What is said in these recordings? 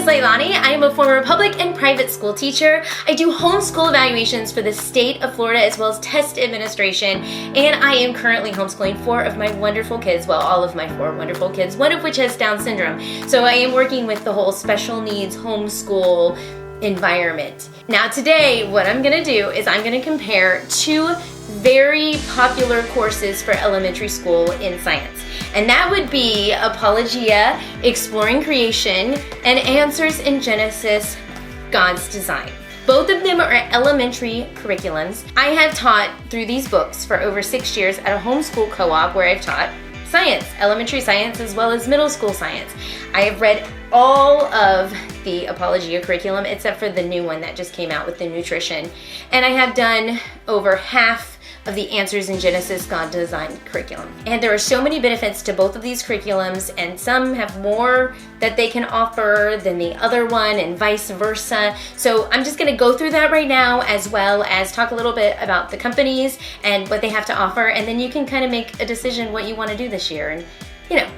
is Leilani. I am a former public and private school teacher. I do homeschool evaluations for the state of Florida as well as test administration, and I am currently homeschooling 4 of my wonderful kids, well, all of my 4 wonderful kids, one of which has Down syndrome. So I am working with the whole special needs homeschool environment. Now today, what I'm gonna do is I'm gonna compare 2 very popular courses for elementary school in science. And that would be Apologia, Exploring Creation, and Answers in Genesis, God's Design. Both of them are elementary curriculums. I have taught through these books for over 6 years at a homeschool co-op where I've taught science, elementary science, as well as middle school science. I have read all of the Apologia curriculum except for the new one that just came out with the nutrition. And I have done over half of the Answers in Genesis God Design curriculum. And there are so many benefits to both of these curriculums, and some have more that they can offer than the other one and vice versa. So I'm just gonna go through that right now, as well as talk a little bit about the companies and what they have to offer, and then you can kind of make a decision what you wanna do this year. And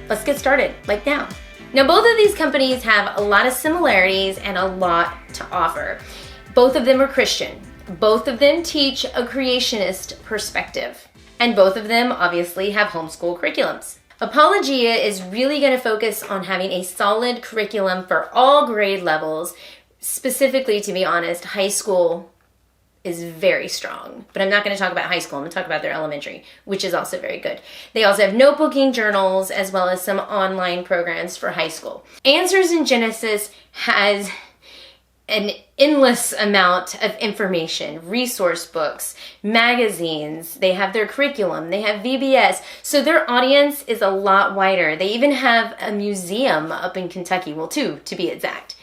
let's get started, like now. Now, both of these companies have a lot of similarities and a lot to offer. Both of them are Christian. Both of them teach a creationist perspective. And both of them obviously have homeschool curriculums. Apologia is really going to focus on having a solid curriculum for all grade levels. Specifically, to be honest, high school is very strong. But I'm not going to talk about high school. I'm going to talk about their elementary, which is also very good. They also have notebooking journals as well as some online programs for high school. Answers in Genesis has an endless amount of information, resource books, magazines, they have their curriculum, they have VBS, so their audience is a lot wider. They even have a museum up in Kentucky, well, 2 to be exact.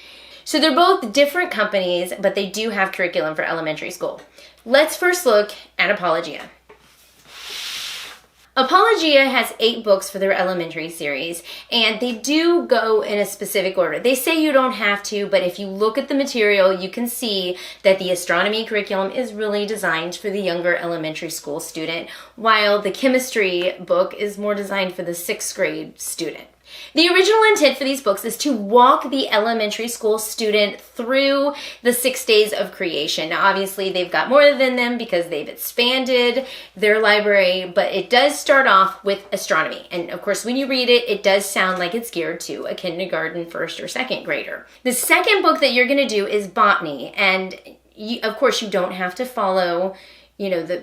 So they're both different companies, but they do have curriculum for elementary school. Let's first look at Apologia. Apologia has 8 books for their elementary series, and they do go in a specific order. They say you don't have to, but if you look at the material, you can see that the astronomy curriculum is really designed for the younger elementary school student, while the chemistry book is more designed for the 6th grade student. The original intent for these books is to walk the elementary school student through the 6 days of creation. Now, obviously, they've got more than them because they've expanded their library, but it does start off with astronomy. And of course, when you read it, it does sound like it's geared to a kindergarten 1st or 2nd grader. The second book that you're going to do is Botany. And of course, you don't have to follow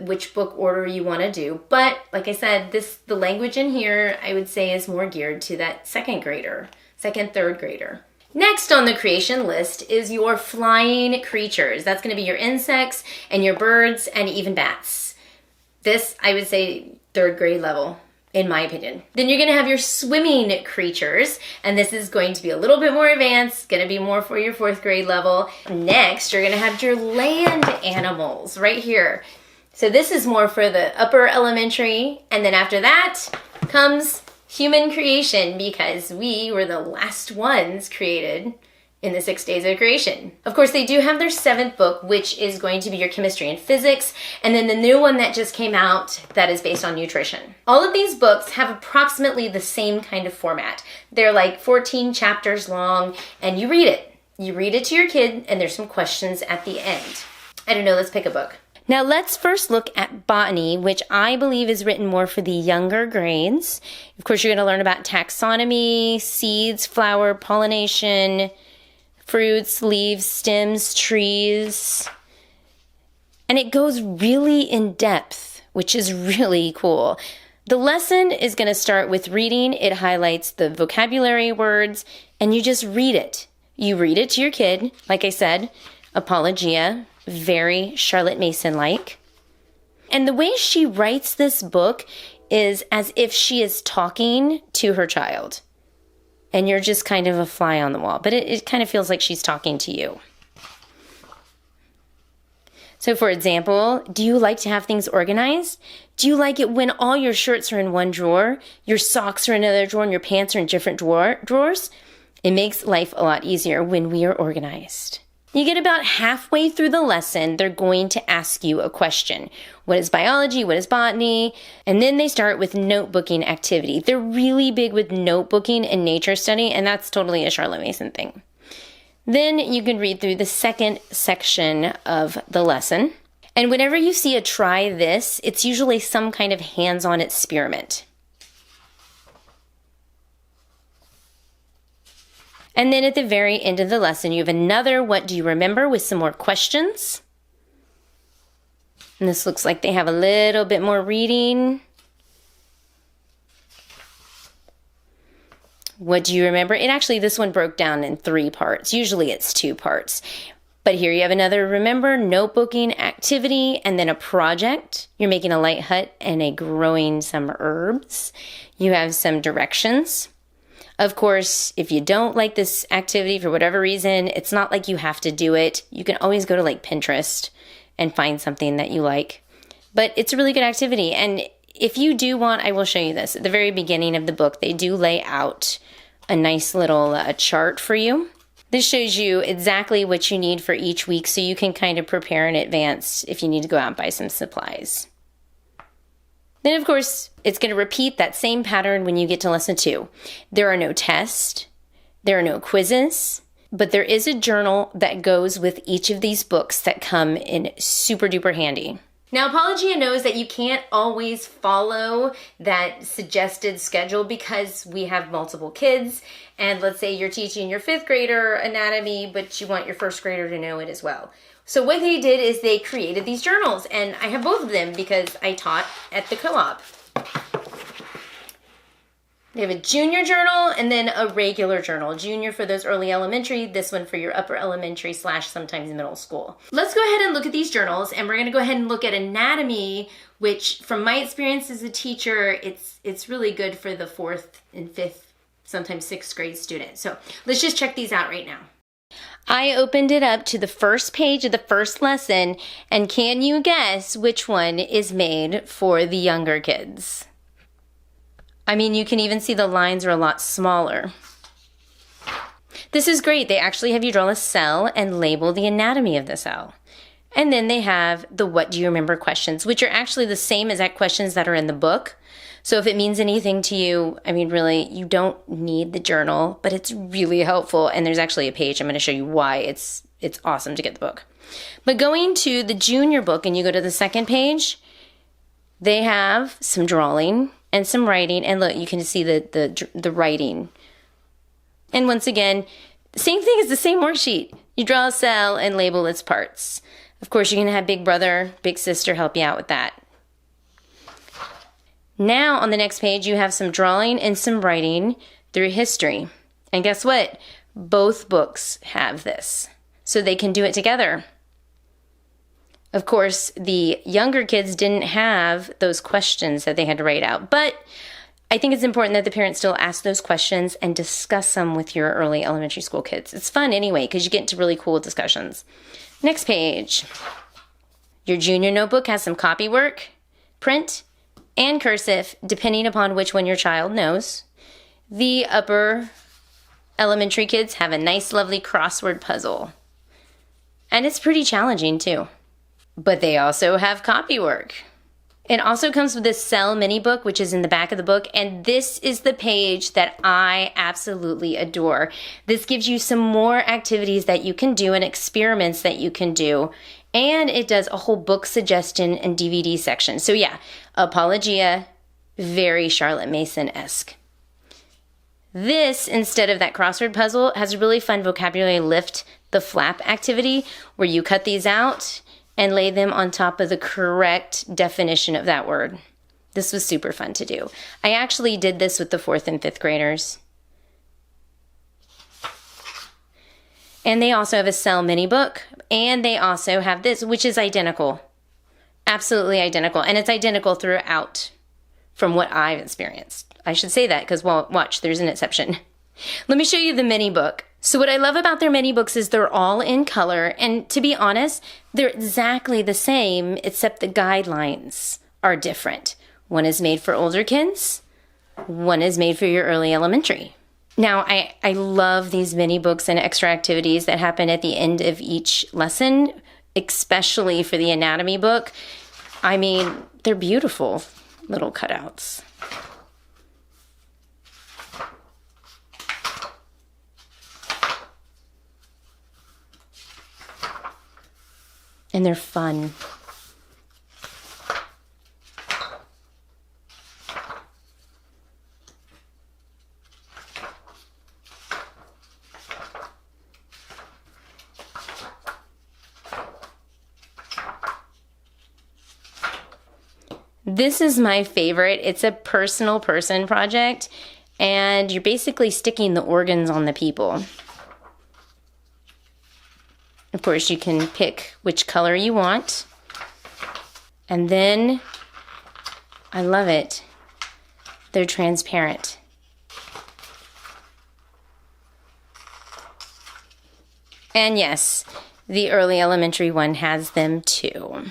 which book order you want to do. But like I said, the language in here, I would say, is more geared to that 2nd grader, 2nd, 3rd grader. Next on the creation list is your flying creatures. That's going to be your insects and your birds and even bats. This, I would say, 3rd grade level, in my opinion. Then you're going to have your swimming creatures, and this is going to be a little bit more advanced, going to be more for your 4th grade level. Next, you're going to have your land animals right here. So this is more for the upper elementary, and then after that comes human creation, because we were the last ones created in the 6 days of creation. Of course, they do have their 7th book, which is going to be your chemistry and physics, and then the new one that just came out that is based on nutrition. All of these books have approximately the same kind of format. They're like 14 chapters long, and you read it. You read it to your kid, and there's some questions at the end. I don't know, let's pick a book. Now let's first look at Botany, which I believe is written more for the younger grades. Of course, you're going to learn about taxonomy, seeds, flower, pollination, fruits, leaves, stems, trees. And it goes really in depth, which is really cool. The lesson is going to start with reading. It highlights the vocabulary words, and you just read it. You read it to your kid, like I said, Apologia. Very Charlotte Mason-like. And the way she writes this book is as if she is talking to her child. And you're just kind of a fly on the wall. But it kind of feels like she's talking to you. So for example, do you like to have things organized? Do you like it when all your shirts are in one drawer, your socks are in another drawer, and your pants are in different drawers? It makes life a lot easier when we are organized. You get about halfway through the lesson, they're going to ask you a question. What is biology? What is botany? And then they start with notebooking activity. They're really big with notebooking and nature study, and that's totally a Charlotte Mason thing. Then you can read through the second section of the lesson. And whenever you see a try this, it's usually some kind of hands-on experiment. And then at the very end of the lesson, you have another what do you remember with some more questions. And this looks like they have a little bit more reading. What do you remember? It actually, this one broke down in 3 parts. Usually it's 2 parts. But here you have another remember, notebooking activity, and then a project. You're making a light hut and growing some herbs. You have some directions. Of course, if you don't like this activity for whatever reason, it's not like you have to do it. You can always go to like Pinterest and find something that you like. But it's a really good activity. And if you do want, I will show you this. At the very beginning of the book, they do lay out a nice little chart for you. This shows you exactly what you need for each week so you can kind of prepare in advance if you need to go out and buy some supplies. Then, of course, it's going to repeat that same pattern when you get to lesson 2. There are no tests, there are no quizzes, but there is a journal that goes with each of these books that come in super duper handy. Now, Apologia knows that you can't always follow that suggested schedule because we have multiple kids. And let's say you're teaching your 5th grader anatomy, but you want your 1st grader to know it as well. So what they did is they created these journals, and I have both of them because I taught at the co-op. They have a junior journal and then a regular journal. Junior for those early elementary, this one for your upper elementary / sometimes middle school. Let's go ahead and look at these journals, and we're gonna go ahead and look at anatomy, which from my experience as a teacher, it's really good for the 4th and 5th, sometimes 6th grade students. So let's just check these out right now. I opened it up to the first page of the first lesson, and can you guess which one is made for the younger kids? I mean, you can even see the lines are a lot smaller. This is great. They actually have you draw a cell and label the anatomy of the cell. And then they have the what do you remember questions, which are actually the same exact questions that are in the book. So if it means anything to you, I mean, really, you don't need the journal, but it's really helpful. And there's actually a page. I'm going to show you why it's awesome to get the book. But going to the junior book and you go to the second page, they have some drawing and some writing, and look, you can see the writing. And once again, same thing as the same worksheet. You draw a cell and label its parts. Of course, you're going to have big brother, big sister help you out with that. Now, on the next page, you have some drawing and some writing through history. And guess what? Both books have this, so they can do it together. Of course, the younger kids didn't have those questions that they had to write out, but I think it's important that the parents still ask those questions and discuss them with your early elementary school kids. It's fun anyway because you get into really cool discussions. Next page. Your junior notebook has some copy work, print, and cursive, depending upon which one your child knows. The upper elementary kids have a nice, lovely crossword puzzle. And it's pretty challenging too. But they also have copy work. It also comes with this cell mini book, which is in the back of the book, and this is the page that I absolutely adore. This gives you some more activities that you can do and experiments that you can do, and it does a whole book suggestion and DVD section. So yeah, Apologia, very Charlotte Mason-esque. This, instead of that crossword puzzle, has a really fun vocabulary lift the flap activity where you cut these out and lay them on top of the correct definition of that word. This was super fun to do. I actually did this with the 4th and 5th graders. And they also have a cell mini book, and they also have this, which is identical. Absolutely identical, and it's identical throughout from what I've experienced. I should say that because, well, watch, there's an exception. Let me show you the mini book. So what I love about their mini books is they're all in color, and to be honest, they're exactly the same, except the guidelines are different. One is made for older kids, one is made for your early elementary. Now, I love these mini books and extra activities that happen at the end of each lesson, especially for the anatomy book. I mean, they're beautiful little cutouts. And they're fun. This is my favorite. It's a personal person project, and you're basically sticking the organs on the people. Of course, you can pick which color you want. And then, I love it, they're transparent. And yes, the early elementary one has them too.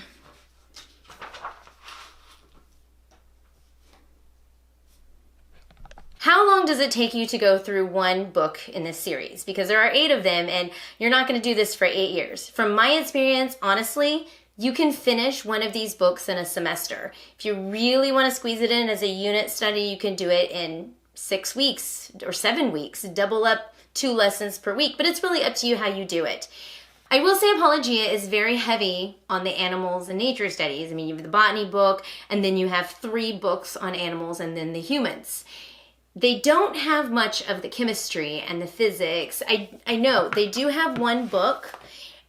How long does it take you to go through one book in this series? Because there are 8 of them, and you're not going to do this for 8 years. From my experience, honestly, you can finish one of these books in a semester. If you really want to squeeze it in as a unit study, you can do it in 6 weeks or 7 weeks. Double up 2 lessons per week, but it's really up to you how you do it. I will say Apologia is very heavy on the animals and nature studies. I mean, you have the botany book, and then you have 3 books on animals and then the humans. They don't have much of the chemistry and the physics. I know they do have one book,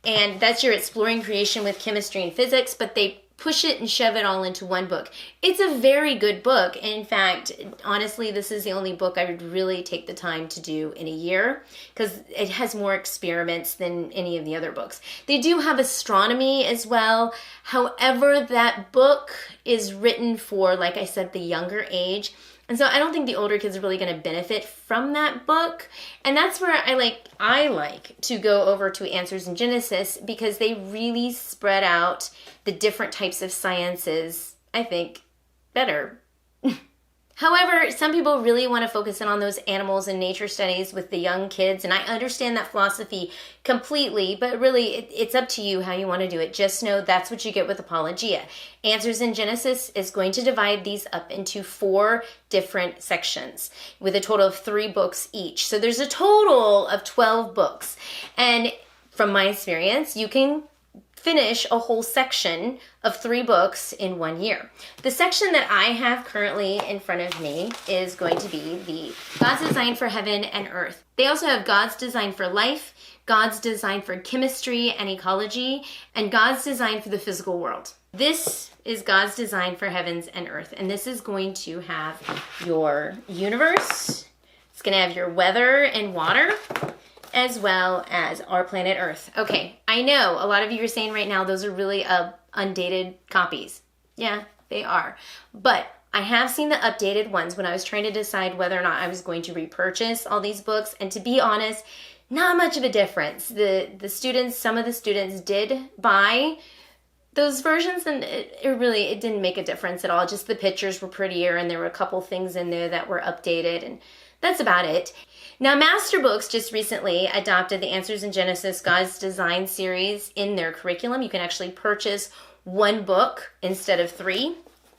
and that's your Exploring Creation with Chemistry and Physics, but they push it and shove it all into one book. It's a very good book. In fact, honestly, this is the only book I would really take the time to do in a year because it has more experiments than any of the other books. They do have astronomy as well. However, that book is written for, like I said, the younger age. And so I don't think the older kids are really going to benefit from that book. And that's where I like to go over to Answers in Genesis because they really spread out the different types of sciences, I think, better. However, some people really want to focus in on those animals and nature studies with the young kids, and I understand that philosophy completely, but really it's up to you how you want to do it. Just know that's what you get with Apologia. Answers in Genesis is going to divide these up into 4 different sections with a total of 3 books each. So there's a total of 12 books, and from my experience, you can finish a whole section of 3 books in 1 year. The section that I have currently in front of me is going to be the God's Design for Heaven and Earth. They also have God's Design for Life, God's Design for Chemistry and Ecology, and God's Design for the Physical World. This is God's Design for Heavens and Earth, and this is going to have your universe. It's going to have your weather and water, as well as our planet Earth. Okay, I know a lot of you are saying right now those are really undated copies. Yeah, they are. But I have seen the updated ones when I was trying to decide whether or not I was going to repurchase all these books, and to be honest, not much of a difference. Some of the students did buy those versions, and it didn't make a difference at all. Just the pictures were prettier, and there were a couple things in there that were updated, and that's about it. Now, Master Books just recently adopted the Answers in Genesis God's Design series in their curriculum. You can actually purchase 1 book instead of 3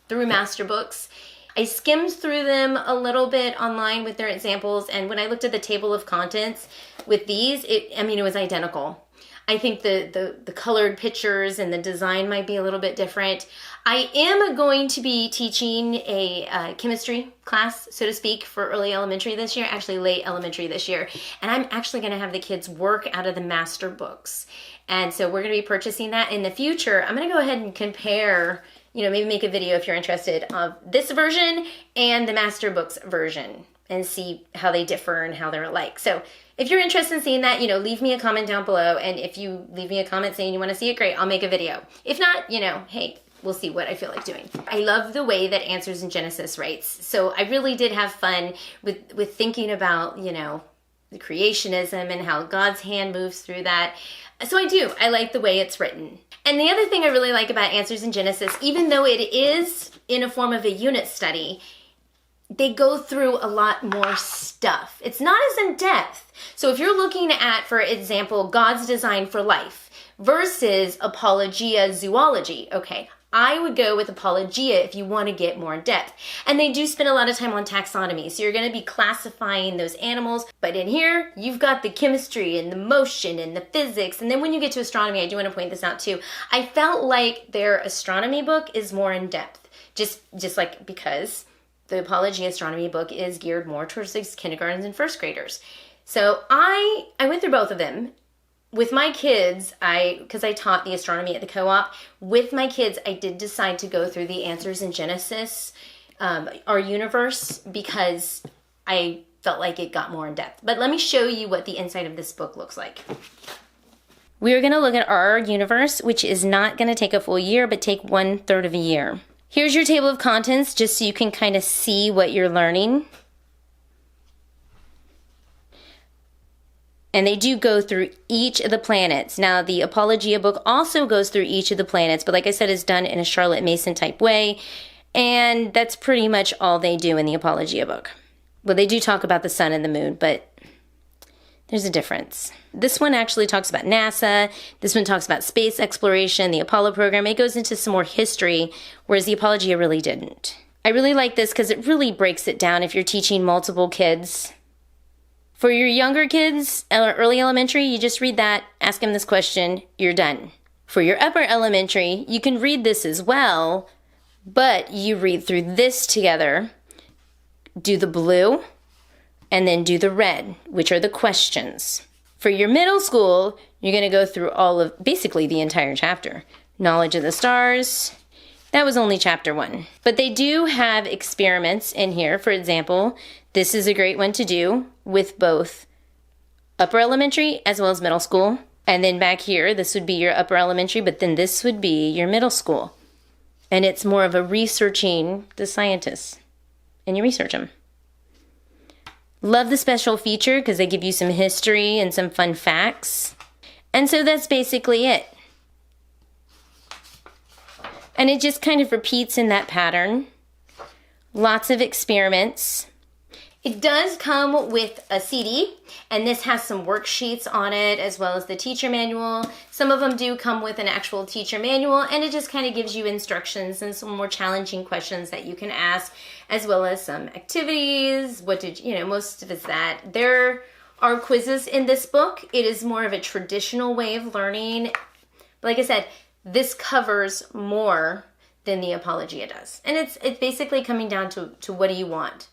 through Master Books. I skimmed through them a little bit online with their examples, and when I looked at the table of contents with these, it was identical. I think the colored pictures and the design might be a little bit different. I am going to be teaching a chemistry class, so to speak, for early elementary this year, actually late elementary this year. And I'm actually going to have the kids work out of the Master Books. And so we're going to be purchasing that in the future. I'm going to go ahead and compare, maybe make a video if you're interested of this version and the Master Books version and see how they differ and how they're alike. So if you're interested in seeing that, leave me a comment down below. And if you leave me a comment saying you want to see it, great, I'll make a video. If not, hey, we'll see what I feel like doing. I love the way that Answers in Genesis writes. So I really did have fun with thinking about, the creationism and how God's hand moves through that. So I like the way it's written. And the other thing I really like about Answers in Genesis, even though it is in a form of a unit study, they go through a lot more stuff. It's not as in depth. So if you're looking at, for example, God's Design for Life versus Apologia Zoology, okay, I would go with Apologia if you want to get more in depth. And they do spend a lot of time on taxonomy, so you're going to be classifying those animals. But in here, you've got the chemistry and the motion and the physics. And then when you get to astronomy, I do want to point this out too. I felt like their astronomy book is more in depth, just like because the Apologia astronomy book is geared more towards like kindergartens and first graders. So I went through both of them. With my kids, because I taught the astronomy at the co-op, with my kids, I did decide to go through the Answers in Genesis, our universe, because I felt like it got more in depth. But let me show you what the inside of this book looks like. We're going to look at our universe, which is not going to take a full year, but take 1/3 of a year. Here's your table of contents, just so you can kind of see what you're learning. And they do go through each of the planets. Now, the Apologia book also goes through each of the planets, but like I said, is done in a Charlotte Mason type way. And that's pretty much all they do in the Apologia book. Well, they do talk about the sun and the moon, but there's a difference. This one actually talks about NASA. This one talks about space exploration, the Apollo program. It goes into some more history, whereas the Apologia really didn't. I really like this because it really breaks it down if you're teaching multiple kids. For your younger kids, early elementary, you just read that, ask them this question, you're done. For your upper elementary, you can read this as well, but you read through this together, do the blue, and then do the red, which are the questions. For your middle school, you're going to go through all of, basically the entire chapter. Knowledge of the stars. That was only chapter 1. But they do have experiments in here. For example, this is a great one to do with both upper elementary as well as middle school. And then back here, this would be your upper elementary, but then this would be your middle school. And it's more of a researching the scientists. And you research them. Love the special feature because they give you some history and some fun facts. And so that's basically it. And it just kind of repeats in that pattern. Lots of experiments. It does come with a CD, and this has some worksheets on it as well as the teacher manual. Some of them do come with an actual teacher manual, and it just kind of gives you instructions and some more challenging questions that you can ask, as well as some activities. Most of it's that. There are quizzes in this book. It is more of a traditional way of learning. But like I said, this covers more than the Apologia does. And it's basically coming down to what do you want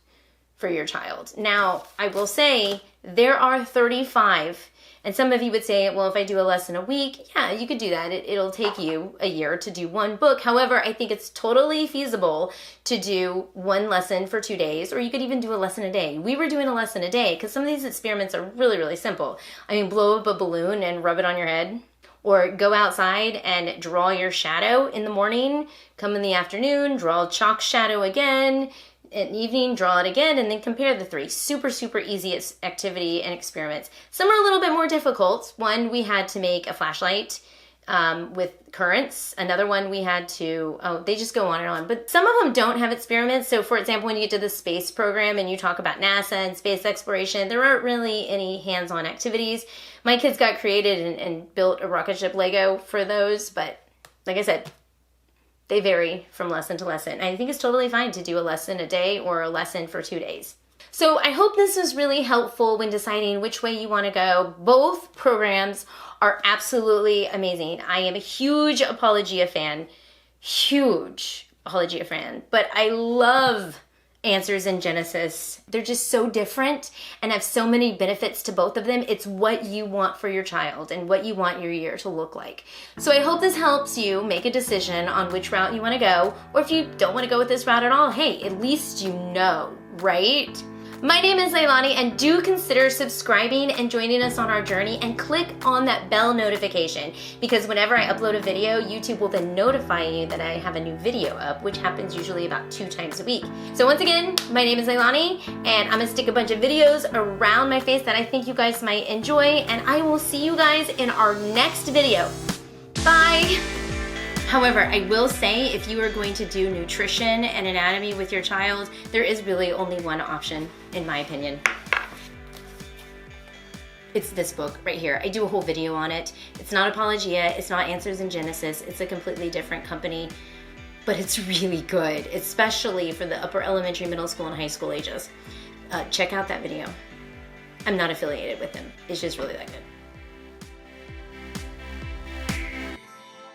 for your child. Now, I will say there are 35, and some of you would say, well, if I do a lesson a week, yeah, you could do that. It'll take you a year to do one book. However, I think it's totally feasible to do one lesson for 2 days, or you could even do a lesson a day. We were doing a lesson a day because some of these experiments are really, really simple. I mean, blow up a balloon and rub it on your head. Or go outside and draw your shadow in the morning, come in the afternoon, draw a chalk shadow again, in the evening, draw it again, and then compare the 3. Super, super easy activity and experiments. Some are a little bit more difficult. One, we had to make a flashlight with currents. Another one we had to, they just go on and on. But some of them don't have experiments. So for example, when you get to the space program and you talk about NASA and space exploration, there aren't really any hands-on activities. My kids got created and built a rocket ship Lego for those, but like I said, they vary from lesson to lesson. I think it's totally fine to do a lesson a day or a lesson for 2 days. So I hope this was really helpful when deciding which way you want to go. Both programs are absolutely amazing. I am a huge Apologia fan, but I love Answers in Genesis. They're just so different and have so many benefits to both of them. It's what you want for your child and what you want your year to look like. So I hope this helps you make a decision on which route you want to go, or if you don't want to go with this route at all, hey, at least you know, right? My name is Leilani, and do consider subscribing and joining us on our journey, and click on that bell notification, because whenever I upload a video, YouTube will then notify you that I have a new video up, which happens usually about 2 times a week. So once again, my name is Leilani, and I'm gonna stick a bunch of videos around my face that I think you guys might enjoy, and I will see you guys in our next video. Bye! However, I will say if you are going to do nutrition and anatomy with your child, there is really only one option, in my opinion. It's this book right here. I do a whole video on it. It's not Apologia, it's not Answers in Genesis, it's a completely different company. but it's really good, especially for the upper elementary, middle school, and high school ages. Check out that video. I'm not affiliated with him. It's just really that good.